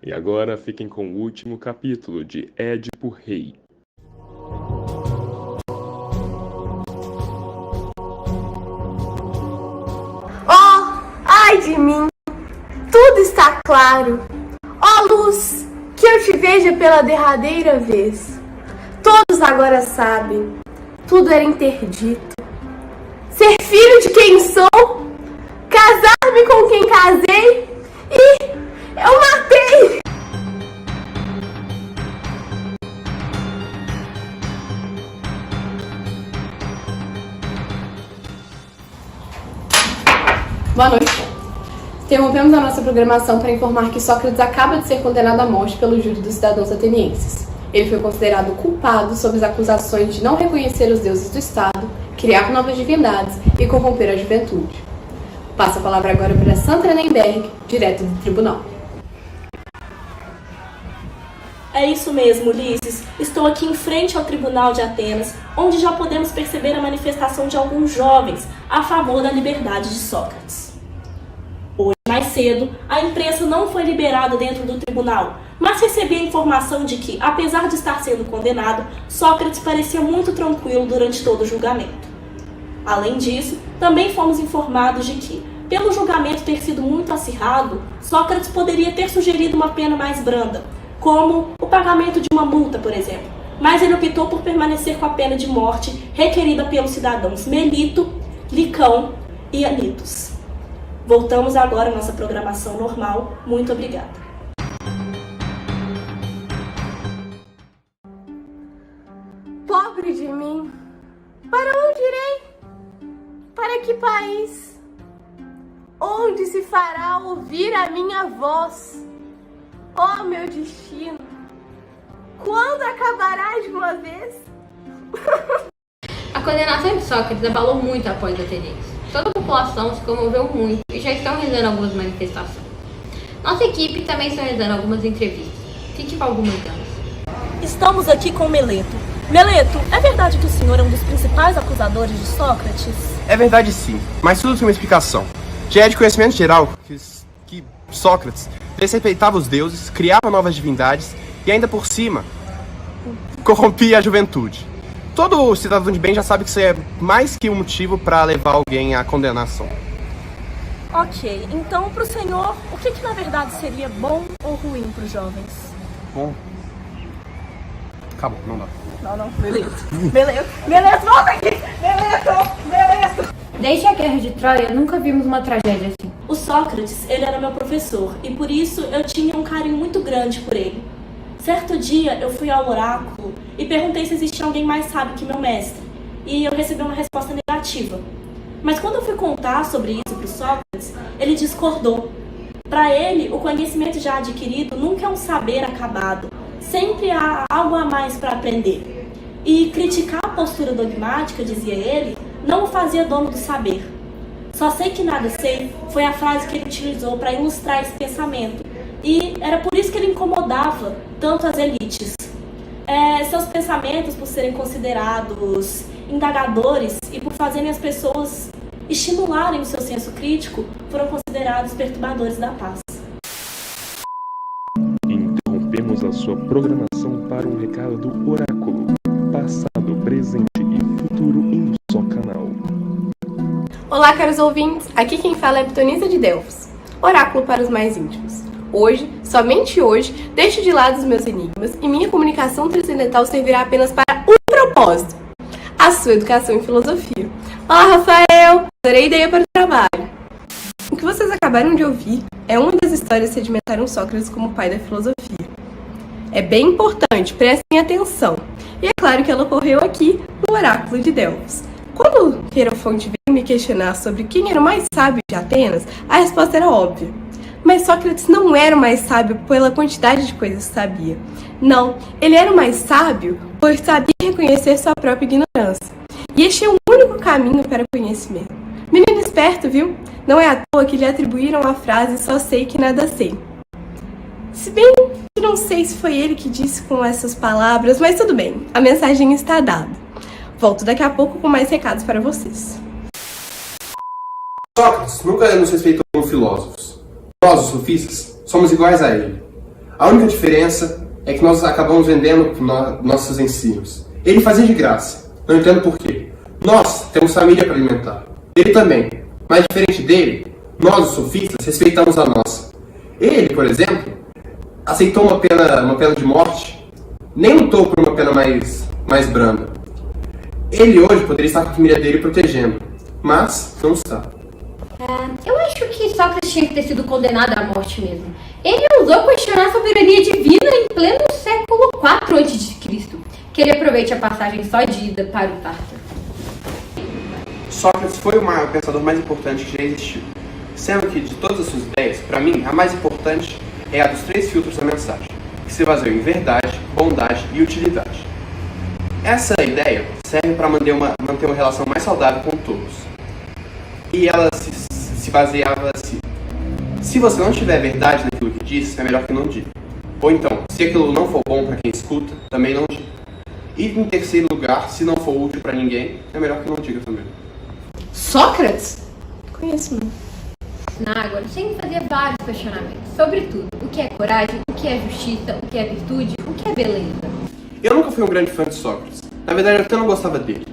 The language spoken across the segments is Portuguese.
E agora fiquem com o último capítulo de Édipo Rei. Oh, ai de mim! Tudo está claro. Ó luz, que eu te veja pela derradeira vez. Todos agora sabem, tudo era interdito. Ser filho de quem sou, casar-me com quem casei e eu matei. Boa noite. Interrompemos a nossa programação para informar que Sócrates acaba de ser condenado à morte pelo júri dos cidadãos atenienses. Ele foi considerado culpado sob as acusações de não reconhecer os deuses do Estado, criar novas divindades e corromper a juventude. Passo a palavra agora para Sandra Nemberg, direto do tribunal. É isso mesmo, Ulisses. Estou aqui em frente ao Tribunal de Atenas, onde já podemos perceber a manifestação de alguns jovens a favor da liberdade de Sócrates. Hoje, mais cedo, a imprensa não foi liberada dentro do tribunal, mas recebi a informação de que, apesar de estar sendo condenado, Sócrates parecia muito tranquilo durante todo o julgamento. Além disso, também fomos informados de que, pelo julgamento ter sido muito acirrado, Sócrates poderia ter sugerido uma pena mais branda, como o pagamento de uma multa, por exemplo, mas ele optou por permanecer com a pena de morte requerida pelos cidadãos Melito, Licão e Anitos. Voltamos agora à nossa programação normal. Muito obrigada. Pobre de mim! Para onde irei? Para que país? Onde se fará ouvir a minha voz? Oh, meu destino! Quando acabará de uma vez? A condenação de Sócrates abalou muito a pós ateniense. Toda a população se comoveu muito e já estão realizando algumas manifestações. Nossa equipe também está realizando algumas entrevistas. Fique com algumas delas. Estamos aqui com Meleto. Meleto, é verdade que o senhor é um dos principais acusadores de Sócrates? É verdade sim, mas tudo tem uma explicação. Já é de conhecimento geral que Sócrates desrespeitava os deuses, criava novas divindades e ainda por cima corrompia a juventude. Todo cidadão de bem já sabe que isso é mais que um motivo para levar alguém à condenação. Ok, então para o senhor, o que na verdade seria bom ou ruim para os jovens? Bom, acabou, não dá. Não, Meleto, volta aqui! Meleto! Desde a Guerra de Troia, nunca vimos uma tragédia assim. O Sócrates, ele era meu professor e por isso eu tinha um carinho muito grande por ele. Certo dia eu fui ao oráculo e perguntei se existia alguém mais sábio que meu mestre e eu recebi uma resposta negativa. Mas quando eu fui contar sobre isso para o Sócrates, ele discordou. Para ele, o conhecimento já adquirido nunca é um saber acabado, sempre há algo a mais para aprender. E criticar a postura dogmática, dizia ele, não o fazia dono do saber. Só sei que nada sei foi a frase que ele utilizou para ilustrar esse pensamento. E era por isso que ele incomodava tanto as elites. Seus pensamentos, por serem considerados indagadores e por fazerem as pessoas estimularem o seu senso crítico, foram considerados perturbadores da paz. Interrompemos a sua programação para um recado do Oráculo. Passado, presente e futuro em um só canal. Olá, caros ouvintes! Aqui quem fala é Pitonisa de Delfos, oráculo para os mais íntimos. Hoje, somente hoje, deixo de lado os meus enigmas e minha comunicação transcendental servirá apenas para um propósito: a sua educação em filosofia. Olá, Rafael! Adorei a ideia para o trabalho. O que vocês acabaram de ouvir é uma das histórias que sedimentaram Sócrates como pai da filosofia. É bem importante, prestem atenção. E é claro que ela ocorreu aqui no Oráculo de Delfos. Quando Querofonte veio me questionar sobre quem era o mais sábio de Atenas, a resposta era óbvia. Mas Sócrates não era o mais sábio pela quantidade de coisas que sabia. Não, ele era o mais sábio por saber reconhecer sua própria ignorância. E este é o único caminho para o conhecimento. Menino esperto, viu? Não é à toa que lhe atribuíram a frase "só sei que nada sei". Se bem que não sei se foi ele que disse com essas palavras, mas tudo bem, a mensagem está dada. Volto daqui a pouco com mais recados para vocês. Sócrates nunca nos respeitou como filósofos. Nós, os sofistas, somos iguais a ele. A única diferença é que nós acabamos vendendo nossos ensinos. Ele fazia de graça. Não entendo por quê. Nós temos família para alimentar. Ele também. Mas diferente dele, nós, os sofistas, respeitamos a nossa. Ele, por exemplo, aceitou uma pena de morte, nem lutou por uma pena mais branda. Ele hoje poderia estar com a família dele protegendo, mas não está. Eu acho que Sócrates tinha que ter sido condenado à morte mesmo. Ele ousou questionar a soberania divina em pleno século IV a.C. Que ele aproveite a passagem só de ida para o Tártaro. Sócrates foi o pensador mais importante que já existiu. Sendo que, de todas as suas ideias, para mim, a mais importante é a dos 3 filtros da mensagem, que se baseia em verdade, bondade e utilidade. Essa ideia serve para manter uma relação mais saudável com todos. E ela se baseava assim: se você não tiver verdade naquilo que diz, é melhor que não diga. Ou então, se aquilo não for bom para quem escuta, também não diga. E em terceiro lugar, se não for útil para ninguém, é melhor que não diga também. Sócrates? Conheço, não. Na Ágora, sempre fazia vários questionamentos sobre tudo. O que é coragem, o que é justiça, o que é virtude, o que é beleza. Eu nunca fui um grande fã de Sócrates. Na verdade, eu até não gostava dele.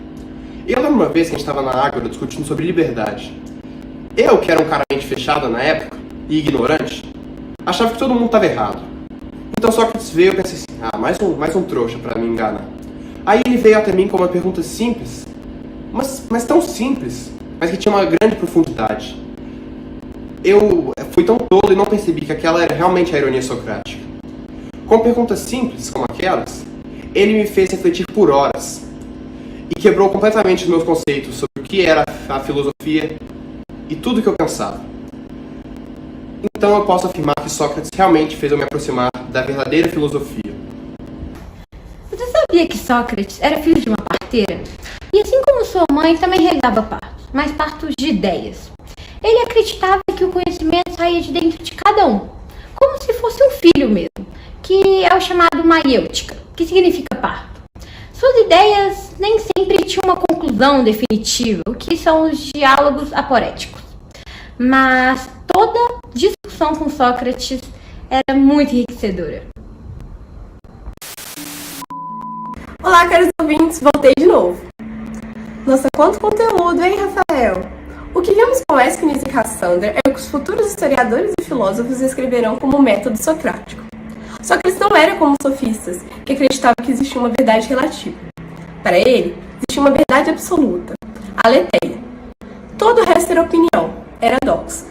Eu lembro uma vez que a gente estava na Ágora discutindo sobre liberdade. Eu, que era um cara mente fechado na época, e ignorante, achava que todo mundo estava errado. Então Sócrates veio e eu pensei assim: mais um trouxa para me enganar. Aí ele veio até mim com uma pergunta simples, mas tão simples, mas que tinha uma grande profundidade. Eu fui tão tolo e não percebi que aquela era realmente a ironia socrática. Com perguntas simples como aquelas, ele me fez refletir por horas e quebrou completamente os meus conceitos sobre o que era a filosofia e tudo o que eu pensava. Então eu posso afirmar que Sócrates realmente fez eu me aproximar da verdadeira filosofia. Você sabia que Sócrates era filho de uma parteira? E assim como sua mãe, também realizava partos, mas partos de ideias. Ele acreditava que o conhecimento saía de dentro de cada um, como se fosse um filho mesmo, que é o chamado maiêutica, que significa parto. Suas ideias nem sempre tinham uma conclusão definitiva, o que são os diálogos aporéticos. Mas toda discussão com Sócrates era muito enriquecedora. Olá, caros ouvintes, voltei de novo. Nossa, quanto conteúdo, hein, Rafael? O que vemos com Ésquines e Cassander é o que os futuros historiadores e filósofos escreverão como método socrático. Sócrates não era como os sofistas, que acreditavam que existia uma verdade relativa. Para ele, existia uma verdade absoluta, a aletheia. Todo o resto era opinião, era doxa.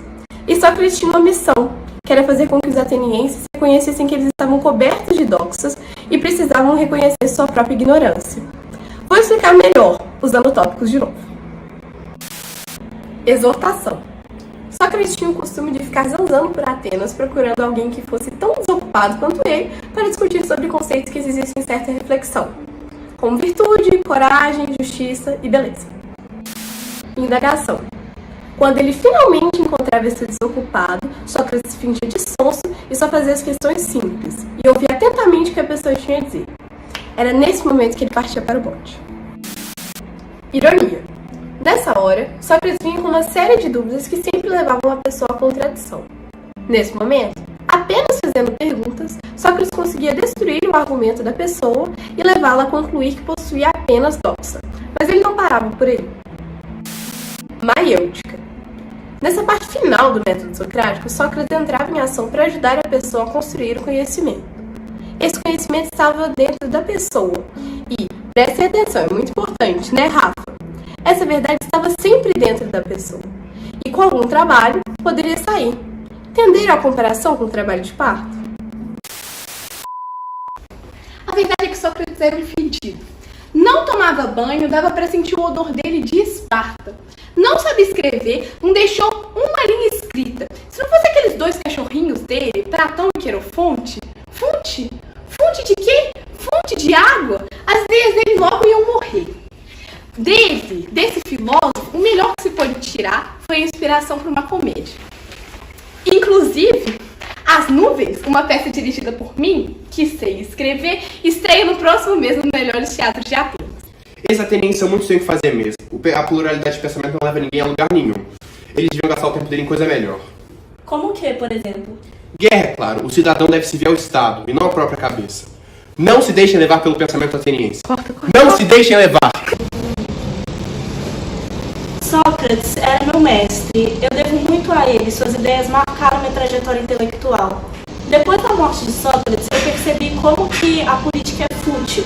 E Sócrates tinha uma missão, que era fazer com que os atenienses reconhecessem que eles estavam cobertos de doxas e precisavam reconhecer sua própria ignorância. Vou explicar melhor, usando tópicos de novo. Exortação. Sócrates tinha o costume de ficar zanzando por Atenas procurando alguém que fosse tão desocupado quanto ele para discutir sobre conceitos que exigissem certa reflexão, como virtude, coragem, justiça e beleza. Indagação. Quando ele finalmente encontrava esse desocupado, Sócrates se fingia de sonso e só fazia as questões simples, e ouvia atentamente o que a pessoa tinha a dizer. Era nesse momento que ele partia para o bote. Ironia. Nessa hora, Sócrates vinha com uma série de dúvidas que sempre levavam a pessoa à contradição. Nesse momento, apenas fazendo perguntas, Sócrates conseguia destruir o argumento da pessoa e levá-la a concluir que possuía apenas doxa, mas ele não parava por aí. Maiêutica. Nessa parte final do método socrático, Sócrates entrava em ação para ajudar a pessoa a construir o conhecimento. Esse conhecimento estava dentro da pessoa e, prestem atenção, é muito importante, né, Rafa? Essa verdade estava sempre dentro da pessoa e, com algum trabalho, poderia sair. Entenderam a comparação com o trabalho de parto? A verdade é que Sócrates era um fedido. Não tomava banho, dava para sentir o odor dele de Esparta. Não sabia escrever, não deixou uma linha escrita. Se não fosse aqueles 2 cachorrinhos dele, Platão e Querofonte, fonte de quê? Fonte de água? As ideias dele logo iam morrer. Desse filósofo, o melhor que se pôde tirar foi a inspiração para uma comédia. Inclusive, As Nuvens, uma peça dirigida por mim, que sei escrever, estreia no próximo mês nos melhores teatros de Atenas. Esses atenienses são muito sem o que fazer mesmo. A pluralidade de pensamento não leva ninguém a lugar nenhum. Eles deviam gastar o tempo dele em coisa melhor. Como o que, por exemplo? Guerra, é claro, o cidadão deve servir ao Estado e não à própria cabeça. Não se deixem levar pelo pensamento ateniense. Não se deixem levar! Sócrates era meu mestre. Eu devo muito a ele. Suas ideias marcaram minha trajetória intelectual. Depois da morte de Sócrates, eu percebi como que a política é fútil.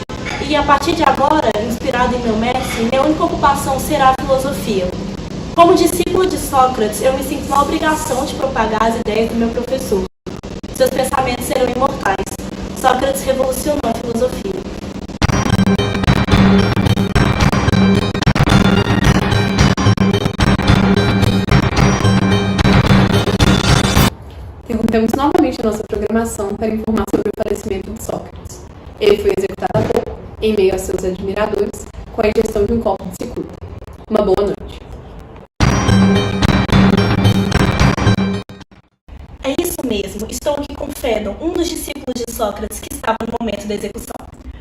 E a partir de agora, inspirado em meu mestre, minha única ocupação será a filosofia. Como discípulo de Sócrates, eu me sinto na obrigação de propagar as ideias do meu professor. Seus pensamentos serão imortais. Sócrates revolucionou a filosofia. Interrompemos novamente a nossa programação para informar sobre o falecimento de Sócrates. Ele foi executado há pouco, em meio a seus admiradores, com a ingestão de um copo de cicuta. Uma boa noite. É isso mesmo, estou aqui com Fédon, um dos discípulos de Sócrates que estava no momento da execução.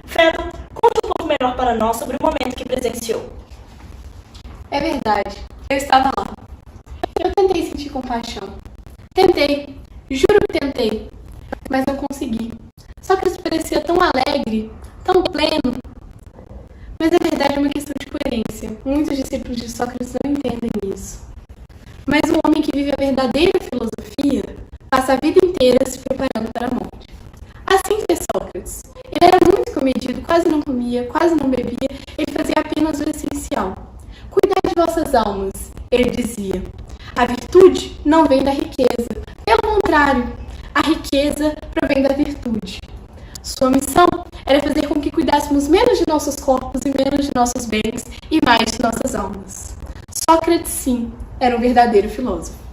Fédon, conte um pouco melhor para nós sobre o momento que presenciou. É verdade, eu estava lá. Eu tentei sentir compaixão. Tentei, juro que tentei, mas não consegui. Sócrates parecia tão alegre, tão pleno. Mas na verdade é uma questão de coerência. Muitos discípulos de Sócrates não entendem isso. Mas o homem que vive a verdadeira filosofia passa a vida inteira se preparando para a morte. Assim fez Sócrates. Ele era muito comedido, quase não comia, quase não bebia, ele fazia apenas o essencial. Cuidai de vossas almas, ele dizia. A virtude não vem da riqueza, pelo contrário, a riqueza provém da virtude. Sua missão era fazer com que cuidássemos menos de nossos corpos e menos de nossos bens e mais de nossas almas. Sócrates, sim, era um verdadeiro filósofo.